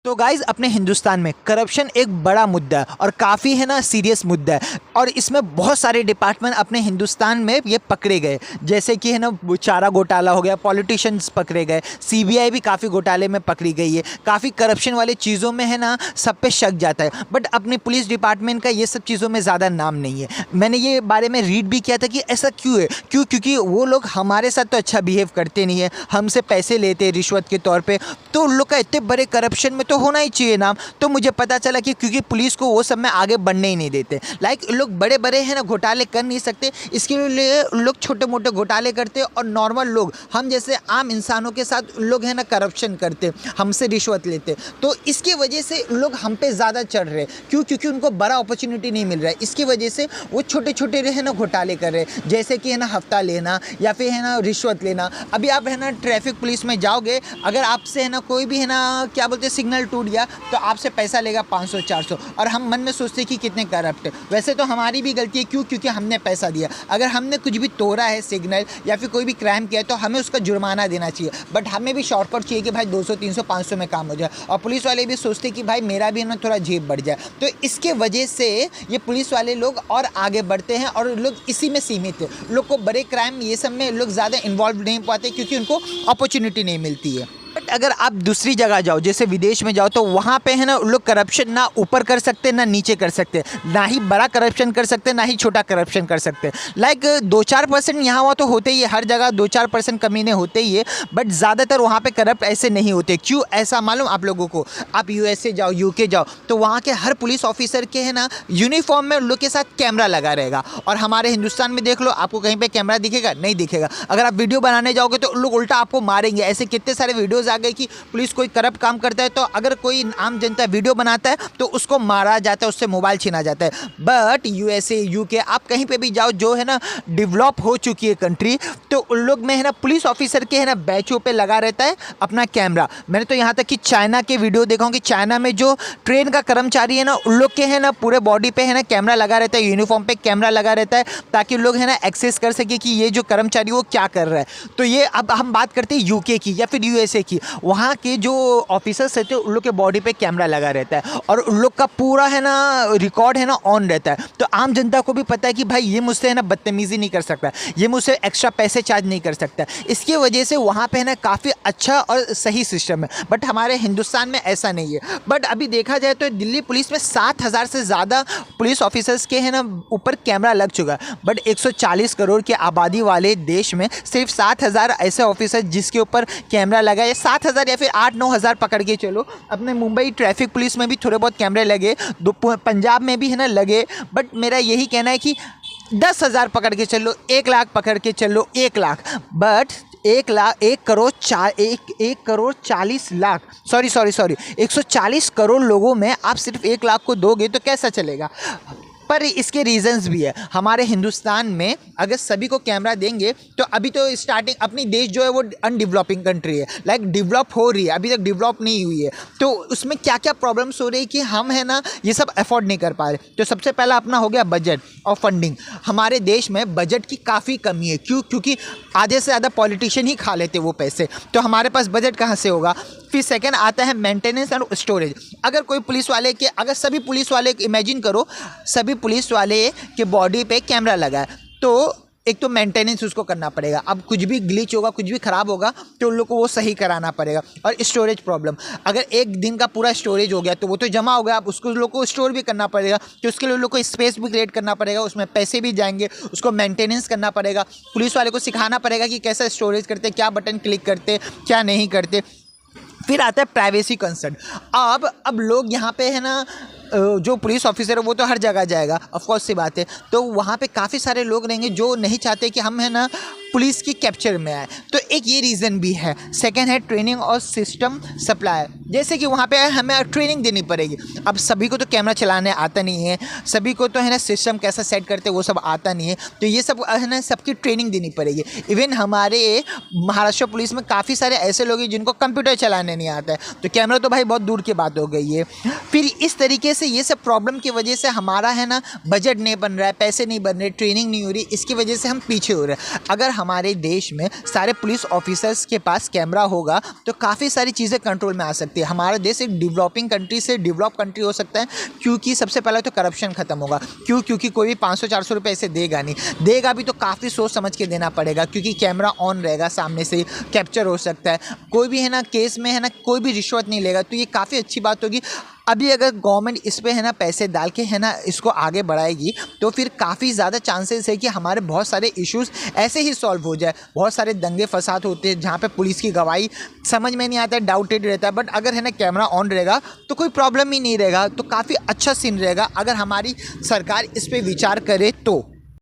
तो गाइज अपने हिंदुस्तान में करप्शन एक बड़ा मुद्दा है और काफ़ी है ना सीरियस मुद्दा है और इसमें बहुत सारे डिपार्टमेंट अपने हिंदुस्तान में ये पकड़े गए। जैसे कि है ना चारा घोटाला हो गया, पॉलिटिशियंस पकड़े गए, सीबीआई भी काफ़ी घोटाले में पकड़ी गई है, काफ़ी करप्शन वाले चीज़ों में है ना सब पे शक जाता है। बट अपने पुलिस डिपार्टमेंट का ये सब चीज़ों में ज़्यादा नाम नहीं है। मैंने ये बारे में रीड भी किया था कि ऐसा क्यों है, क्योंकि वो लोग हमारे साथ तो अच्छा बिहेव करते नहीं है, हमसे पैसे लेते हैं रिश्वत के तौर पर, तो उन लोग का इतने बड़े करप्शन में तो होना ही चाहिए नाम। तो मुझे पता चला कि क्योंकि पुलिस को वो सब में आगे बढ़ने ही नहीं देते। लोग बड़े बड़े हैं ना घोटाले कर नहीं सकते, इसके लिए लोग छोटे मोटे घोटाले करते और नॉर्मल लोग हम जैसे आम इंसानों के साथ लोग हैं ना करप्शन करते, हमसे रिश्वत लेते। तो इसकी वजह से लोग हम पे ज़्यादा चढ़ रहे, क्योंकि उनको बड़ा अपॉर्चुनिटी नहीं मिल रहा है। इसकी वजह से वो छोटे छोटे है ना घोटाले कर रहे, जैसे कि है ना हफ्ता लेना या फिर है ना रिश्वत लेना। अभी आप है ना ट्रैफिक पुलिस में जाओगे, अगर आपसे है ना कोई भी है ना क्या बोलते सिग्नल टूट गया तो आपसे पैसा लेगा 500-400 और हम मन में सोचते कि कितने करप्ट है। वैसे तो हमारी भी गलती है, क्योंकि हमने पैसा दिया। अगर हमने कुछ भी तोड़ा है सिग्नल या फिर कोई भी क्राइम किया है तो हमें उसका जुर्माना देना चाहिए। बट हमें भी शॉर्टकट चाहिए कि भाई 200, 300, 500 में काम हो जाए। और पुलिस वाले भी सोचते कि भाई मेरा भी ना थोड़ा जेब बढ़ जाए। तो इसके वजह से ये पुलिस वाले लोग और आगे बढ़ते हैं और लोग इसी में सीमित है। लोग को बड़े क्राइम ये सब में लोग ज़्यादा इन्वॉल्व नहीं पाते क्योंकि उनको अपॉर्चुनिटी नहीं मिलती है। बट अगर आप दूसरी जगह जाओ, जैसे विदेश में जाओ, तो वहाँ पे है ना लोग करप्शन ना ऊपर कर सकते ना नीचे कर सकते, ना ही बड़ा करप्शन कर सकते ना ही छोटा करप्शन कर सकते। 2-4% यहाँ वहाँ तो होते ही है, हर जगह 2-4% कमीने होते ही है। बट ज़्यादातर वहाँ पे करप्ट ऐसे नहीं होते। क्यों ऐसा मालूम आप लोगों को? आप यूएसए जाओ, यूके जाओ, तो वहाँ के हर पुलिस ऑफिसर के है ना यूनिफॉर्म में उन लोग के साथ कैमरा लगा रहेगा। और हमारे हिंदुस्तान में देख लो, आपको कहीं पर कैमरा दिखेगा? नहीं दिखेगा। अगर आप वीडियो बनाने जाओगे तो लोग उल्टा आपको मारेंगे। ऐसे कितने सारे वीडियोज़ आ गए कि पुलिस कोई करप्ट काम करता है तो अगर कोई आम जनता वीडियो बनाता है तो उसको मारा जाता है, उससे मोबाइल छीना जाता है। बट यूएसए, यूके, आप कहीं पे भी जाओ जो है ना डेवलप हो चुकी है कंट्री, तो उन लोग में है ना पुलिस ऑफिसर के है ना बैचों पे लगा रहता है अपना कैमरा। मैंने तो यहाँ तक कि चाइना के वीडियो देखा हूँ कि चाइना में जो ट्रेन का कर्मचारी है ना उन लोग के है ना पूरे बॉडी पे है ना कैमरा लगा रहता है, यूनिफॉर्म पे कैमरा लगा रहता है, ताकि लोग है ना एक्सेस कर सके कि ये जो कर्मचारी वो क्या कर रहा है। तो ये अब हम बात करते हैं यूके की या फिर यूएसए की। वहाँ के जो ऑफिसर्स रहते हैं उन लोग के बॉडी पे कैमरा लगा रहता है और उन लोग का पूरा है ना रिकॉर्ड है ना ऑन रहता है। तो आम जनता को भी पता है कि भाई ये मुझसे है ना बदतमीजी नहीं कर सकता, ये मुझसे एक्स्ट्रा पैसे चार्ज नहीं कर सकता। इसकी वजह से वहाँ पे है ना काफ़ी अच्छा और सही सिस्टम है। बट हमारे हिंदुस्तान में ऐसा नहीं है। बट अभी देखा जाए तो दिल्ली पुलिस में 7,000 से ज़्यादा पुलिस ऑफिसर्स के है ना ऊपर कैमरा लग चुका है। बट 140 करोड़ की आबादी वाले देश में सिर्फ 7,000 ऐसे ऑफिसर जिसके ऊपर कैमरा लगा है। 7,000 या फिर 8-9 हज़ार पकड़ के चलो। अपने मुंबई ट्रैफिक पुलिस में भी थोड़े बहुत कैमरे लगे, पंजाब में भी है ना लगे। बट मेरा यही कहना है कि 10,000 पकड़ के चलो, 1 लाख पकड़ के चलो, 1 लाख। बट 140 करोड़ लोगों में आप सिर्फ 1 लाख को दोगे तो कैसा चलेगा? पर इसके रीजंस भी है। हमारे हिंदुस्तान में अगर सभी को कैमरा देंगे तो अभी तो स्टार्टिंग, अपनी देश जो है वो अनडेवलपिंग कंट्री है, डेवलप हो रही है, अभी तक डेवलप नहीं हुई है। तो उसमें क्या क्या प्रॉब्लम्स हो रही है कि हम है ना ये सब अफोर्ड नहीं कर पा रहे। तो सबसे पहला अपना हो गया बजट और फंडिंग। हमारे देश में बजट की काफ़ी कमी है। क्योंकि आधे से ज़्यादा पॉलिटिशियन ही खा लेते वो पैसे, तो हमारे पास बजट कहाँ से होगा? फिर सेकंड आता है मेंटेनेंस और स्टोरेज। अगर कोई पुलिस वाले के, अगर सभी पुलिस वाले, इमेजिन करो सभी पुलिस वाले के बॉडी पे कैमरा लगा है, तो एक तो मेंटेनेंस उसको करना पड़ेगा। अब कुछ भी ग्लिच होगा, कुछ भी ख़राब होगा तो उन लोग को वो सही कराना पड़ेगा। और स्टोरेज प्रॉब्लम, अगर एक दिन का पूरा स्टोरेज हो गया तो वो तो जमा हो गया, अब उसको लोग को स्टोर भी करना पड़ेगा। तो उसके लिए लोग को स्पेस भी क्रिएट करना पड़ेगा, उसमें पैसे भी जाएंगे, उसको मेंटेनेंस करना पड़ेगा। पुलिस वाले को सिखाना पड़ेगा कि कैसा स्टोरेज करते, क्या बटन क्लिक करते, क्या नहीं करते। फिर आता है प्राइवेसी कंसर्न। अब लोग यहाँ पे है ना जो पुलिस ऑफिसर है वो तो हर जगह जाएगा, ऑफकोर्स सी बात है। तो वहाँ पे काफ़ी सारे लोग रहेंगे जो नहीं चाहते कि हम है ना पुलिस की कैप्चर में आए। तो एक ये रीज़न भी है। सेकंड है ट्रेनिंग और सिस्टम सप्लाई। जैसे कि वहाँ पे हमें ट्रेनिंग देनी पड़ेगी। अब सभी को तो कैमरा चलाने आता नहीं है, सभी को तो है ना सिस्टम कैसा सेट करते वो सब आता नहीं है। तो ये सब है ना सबकी ट्रेनिंग देनी पड़ेगी। इवन हमारे महाराष्ट्र पुलिस में काफ़ी सारे ऐसे लोग हैं जिनको कंप्यूटर चलाने नहीं आता है, तो कैमरा तो भाई बहुत दूर की बात हो गई है। फिर इस तरीके से ये सब प्रॉब्लम की वजह से हमारा है ना बजट नहीं बन रहा है, पैसे नहीं बन रहे, ट्रेनिंग नहीं हो रही, इसकी वजह से हम पीछे हो रहे हैं। अगर हमारे देश में सारे पुलिस ऑफिसर्स के पास कैमरा होगा तो काफ़ी सारी चीज़ें कंट्रोल में आ सकती है। हमारा देश एक डेवलपिंग कंट्री से डेवलप कंट्री हो सकता है, क्योंकि सबसे पहले तो करप्शन खत्म होगा। क्योंकि कोई भी 500-400 रुपये ऐसे देगा नहीं, देगा भी तो काफ़ी सोच समझ के देना पड़ेगा, क्योंकि कैमरा ऑन रहेगा, सामने से कैप्चर हो सकता है। कोई भी है ना केस में है ना कोई भी रिश्वत नहीं लेगा, तो ये काफ़ी अच्छी बात होगी। अभी अगर गवर्नमेंट इस पे है ना पैसे डाल के है ना इसको आगे बढ़ाएगी तो फिर काफ़ी ज़्यादा चांसेस है कि हमारे बहुत सारे इश्यूज ऐसे ही सॉल्व हो जाए। बहुत सारे दंगे फसाद होते हैं जहाँ पे पुलिस की गवाही समझ में नहीं आता है, डाउटेड रहता है, बट अगर है ना कैमरा ऑन रहेगा तो कोई प्रॉब्लम ही नहीं रहेगा। तो काफ़ी अच्छा सीन रहेगा अगर हमारी सरकार इस पर विचार करे तो।